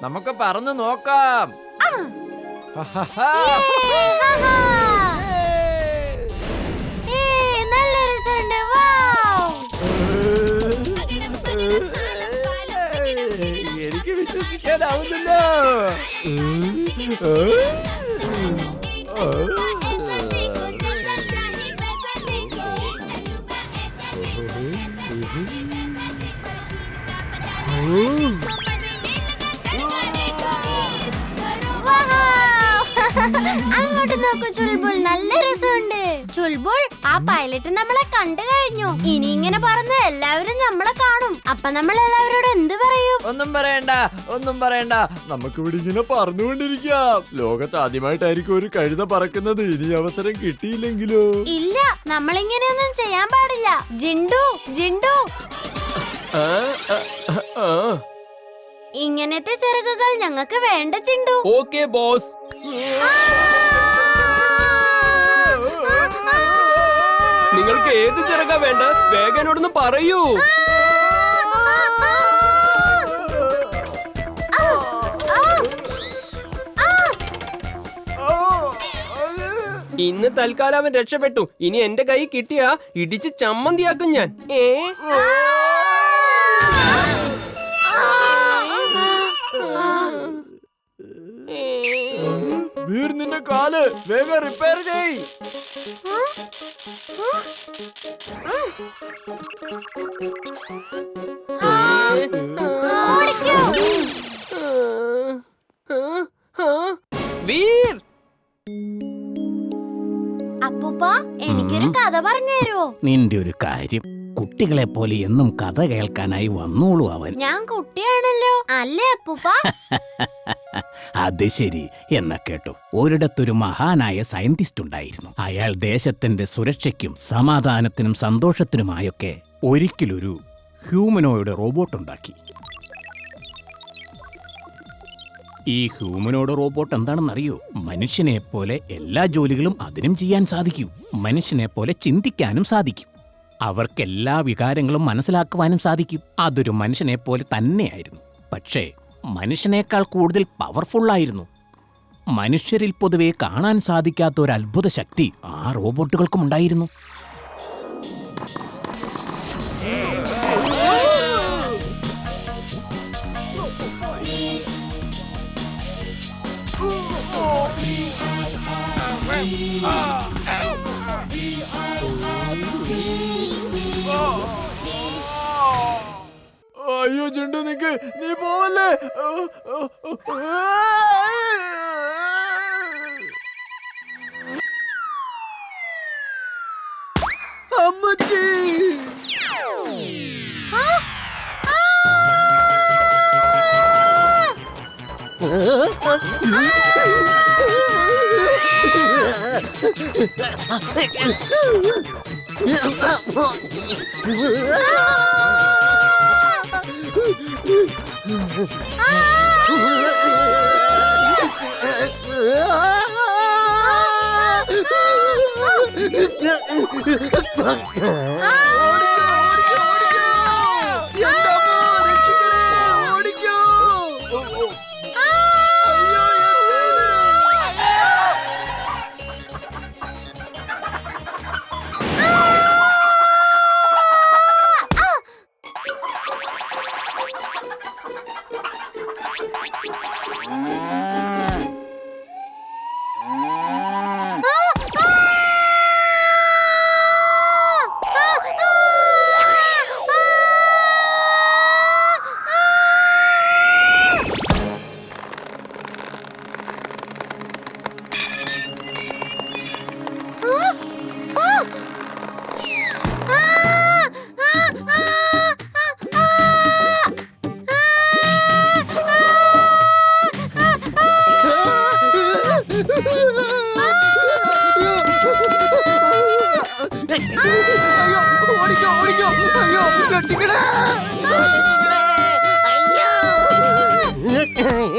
നമുക്ക് പറന്നു നോക്കാം. നല്ല രസമുണ്ട്. എനിക്ക് വിശ്വസിക്കാനാവുന്നില്ല. അങ്ങോട്ട് നോക്കൂ ചുൾബുൾ, നല്ല രസമുണ്ട്. ചുൾബുൾ, ആ പൈലറ്റ് നമ്മളെ കണ്ടു കഴിഞ്ഞു. ഇനി ഇങ്ങനെ പറന്ന് എല്ലാവരും നമ്മളെ കാണും. അപ്പൊ നമ്മൾ എല്ലാവരോടും എന്ത് പറയും? ഒന്നും പറയണ്ട, ഒന്നും പറയണ്ട. നമുക്കിവിടെ ഇങ്ങനെ പറന്നുകൊണ്ടിരിക്കാം. ലോകത്ത് ആദ്യമായിട്ടായിരിക്കും ഒരു കഴുത പറക്കുന്നത്. ഇനി അവസരം കിട്ടിയില്ലെങ്കിലോ? ഇല്ല, നമ്മളിങ്ങനെയൊന്നും ചെയ്യാൻ പാടില്ല. ജിണ്ടു, ജിണ്ടു, ഇങ്ങനത്തെ ചിറകുകൾ ഞങ്ങൾക്ക് വേണ്ട ചിണ്ടു. Okay boss. നിങ്ങൾക്ക് ഏത് ചിറകാ വേണ്ട? വേഗം എന്നോടൊന്ന് പറയൂ. ഇന്ന് തൽക്കാലം അവൻ രക്ഷപ്പെട്ടു. ഇനി എന്റെ കൈ കിട്ടിയാ ഇടിച്ച് ചമ്മന്തിയാക്കും ഞാൻ. വീർ, നിന്റെ കാല് വേഗം റിപ്പയർ ചെയ്. വീർ, അപ്പൂപ്പ, എനിക്കൊരു കഥ പറഞ്ഞു തരുമോ? നിന്റെ ഒരു കാര്യം, കുട്ടികളെ പോലെ എന്നും കഥ കേൾക്കാനായി വന്നോളൂ അവൻ. ഞാൻ കുട്ടിയാണല്ലോ, അല്ലേ അപ്പൂപ്പ? അത് ശരി. എന്നാ കേട്ടോ, ഒരിടത്തൊരു മഹാനായ സയന്റിസ്റ്റ് ഉണ്ടായിരുന്നു. അയാൾ ദേശത്തിന്റെ സുരക്ഷയ്ക്കും സമാധാനത്തിനും സന്തോഷത്തിനുമായൊക്കെ ഒരിക്കലൊരു ഹ്യൂമനോയിഡ് റോബോട്ട് ഉണ്ടാക്കി. ഈ ഹ്യൂമനോയിഡ് റോബോട്ട് എന്താണെന്നറിയോ? മനുഷ്യനെ പോലെ എല്ലാ ജോലികളും അതിനും ചെയ്യാൻ സാധിക്കും. മനുഷ്യനെ പോലെ ചിന്തിക്കാനും സാധിക്കും. അവർക്കെല്ലാ വികാരങ്ങളും മനസ്സിലാക്കുവാനും സാധിക്കും. അതൊരു മനുഷ്യനെ പോലെ തന്നെയായിരുന്നു. പക്ഷേ മനുഷ്യനേക്കാൾ കൂടുതൽ പവർഫുള്ളായിരുന്നു. മനുഷ്യരിൽ പൊതുവെ കാണാൻ സാധിക്കാത്ത ഒരു അത്ഭുത ശക്തി ആ റോബോട്ടുകൾക്കും ഉണ്ടായിരുന്നു. അയ്യോ ജിണ്ടു, നിക്ക്, നീ പോവല്ലേ. അമ്മച്ചി,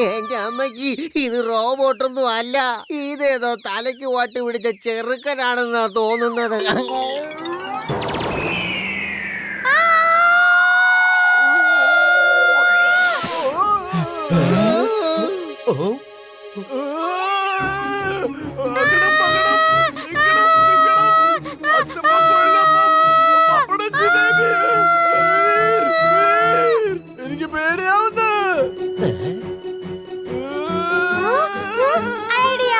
എന്റെ അമ്മയ്ക്ക് ഇത് റോബോട്ടൊന്നും അല്ല, ഇതേതോ തലയ്ക്ക് വാട്ടി പിടിച്ച ചെറുക്കനാണെന്നാ തോന്നുന്നത്. എനിക്ക് പേടിയാവുന്നു. ഐഡിയ.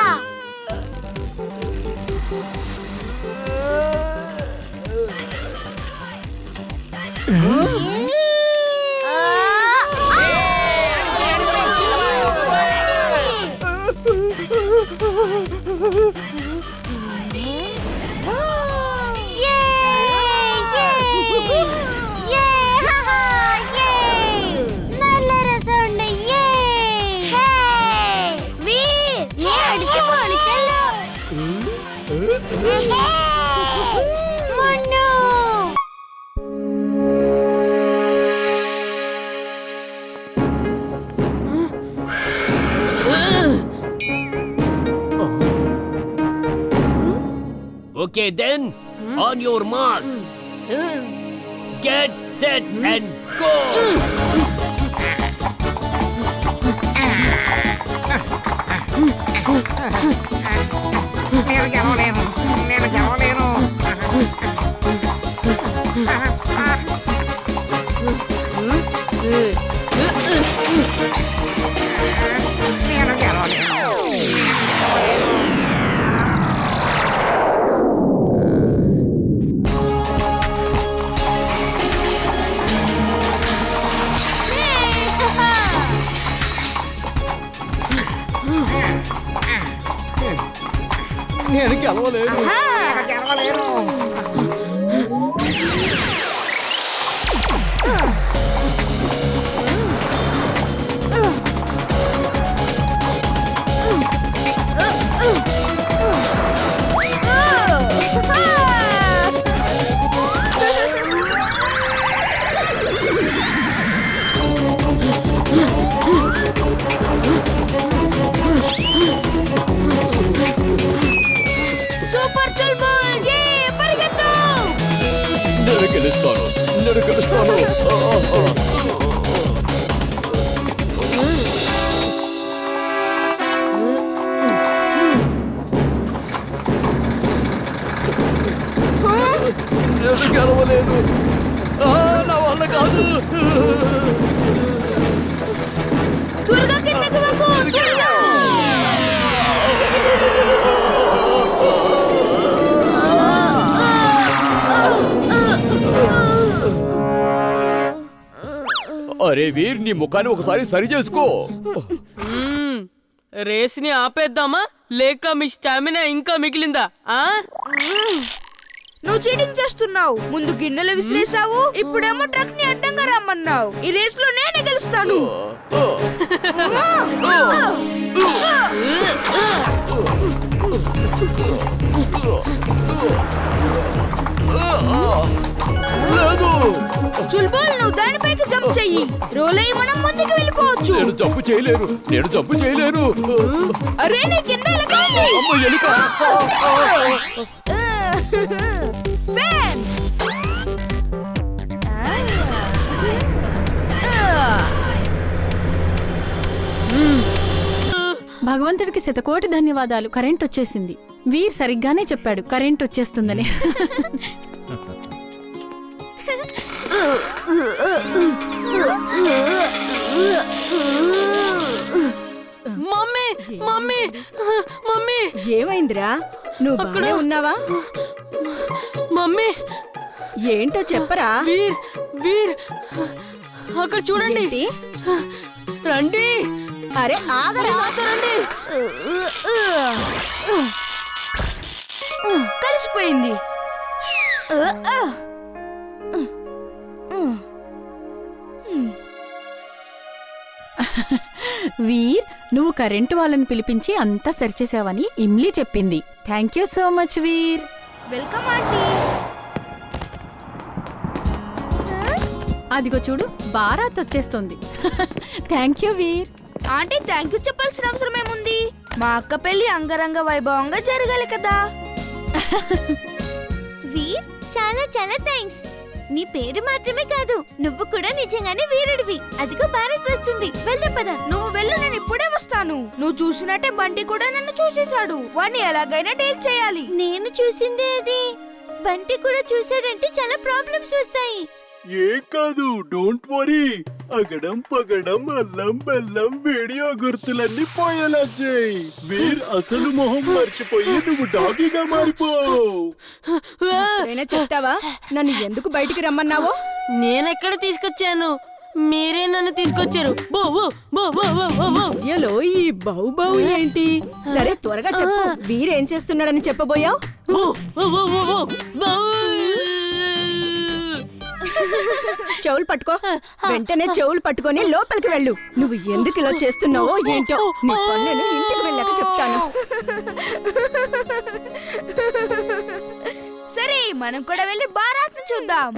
നല്ല രസമുണ്ട്. വീർ, നീ അടിച്ചു പൊളിച്ചല്ലോ. മുന്നു. Okay then, on your marks. Get set and go. എനിക്ക് അതുപോലെ సూపర్ చుల్బుల్. పరిగెత్తు. గెలుస్తాను. గెలవలేదు. నా వల్ల కాదు. త్వరగా కిందకి వంగు. త్వరగా. అరే వీర్, నీ ముఖాన్ని ఒకసారి సరి చేసుకో. రేస్ ని ఆపేద్దామా లేక మీ స్టామినా ఇంకా మిగిలిందా? నువ్వు చీటింగ్ చేస్తున్నావు. ముందు గిన్నెలు విసిరేసావు, ఇప్పుడేమో ట్రక్ ని అడ్డంగా రమ్మన్నావు. ఈ రేస్ లో నేనే గెలుస్తాను. చుల్బుల్, నువ్వు దానిపైకి జంప్ చెయ్యి. రోల్ అయ్యి మనం ముందుకు వెళ్ళిపోవచ్చు. నేను జంపు చేయలేను. అరే నీ కింద ఎలుక ఉంది. అమ్మ, ఎలుక. ఫ్యాన్. భగవంతుడికి శతకోటి ధన్యవాదాలు. కరెంట్ వచ్చేసింది. వీర్ సరిగ్గానే చెప్పాడు కరెంట్ వచ్చేస్తుందని. మమ్మీ మమ్మీ మమ్మీ ఏమైందిరా? నువ్వు బాగానే ఉన్నావా? మమ్మీ ఏంటో చెప్పరా? వీర్ వీర్ అక్కడ చూడండి. ఏంటి? రండి. అరే ఆగరా. నాతో రండి. కలిసిపోయింది. వీర్, నువ్వు కరెంటు వాళ్ళని పిలిపించి అంతా సరిచేసావని ఇమ్లీ చెప్పింది. Thank you so much Veer. Welcome aunty. అదిగో చూడు, బారాత్ వచ్చేస్తుంది. Thank you Veer. Aunty thank you చెప్పాల్సిన అవసరం ఏముంది? మా అక్క పెళ్లి అంగరంగ వైభవంగా జరగాలి కదా. వీర్, చాలా చాలా థ్యాంక్స్. నీ పేరు మాత్రమే కాదు, నువ్వు కూడా నిజంగానే వీరుడివి. అదిగో భారత్ వస్తుంది. వెళ్దాం పద. నువ్వు వెళ్ళు, నేను ఇప్పుడే వస్తాను. నువ్వు చూసినట్టే బంటి కూడా నన్ను చూసేశాడు. వాణ్ణి ఎలాగైనా డీల్ చేయాలి. నేను చూసిందే అది. బంటి కూడా చూసాడంటే చాలా ప్రాబ్లమ్స్ వస్తాయి. ఏం కాదు, డోంట్ వరీ. అగడం పగడం అల్లం బెల్లం వీడియో గుర్తులన్నీ పోయేలా చేయి. వీర్ అసలు మొహం మర్చిపోయి నువ్వు డాగీగా మారిపో. ఎప్పుడైనా చెప్తావా నన్ను ఎందుకు బయటికి రమ్మన్నావో? నేనెక్కడ తీసుకొచ్చాను, మీరే నన్ను తీసుకొచ్చారు. బో బో బో బో బో బో బో. మధ్యలో ఈ బౌ బౌ ఏంటి? సరే త్వరగా చెప్పు, వీరేం చేస్తున్నాడని చెప్పబోయావు? బో బో బో బో బో బో. చెవులు పట్టుకో, వెంటనే చెవులు పట్టుకొని లోపలికి వెళ్ళు. నువ్వు ఎందుకు ఇలా చేస్తున్నావో ఏంటో నీ పన్నును ఇంటికి వెళ్ళాక చెప్తాను. సరే మనం కూడా వెళ్ళి బారాత్ని చూద్దాం.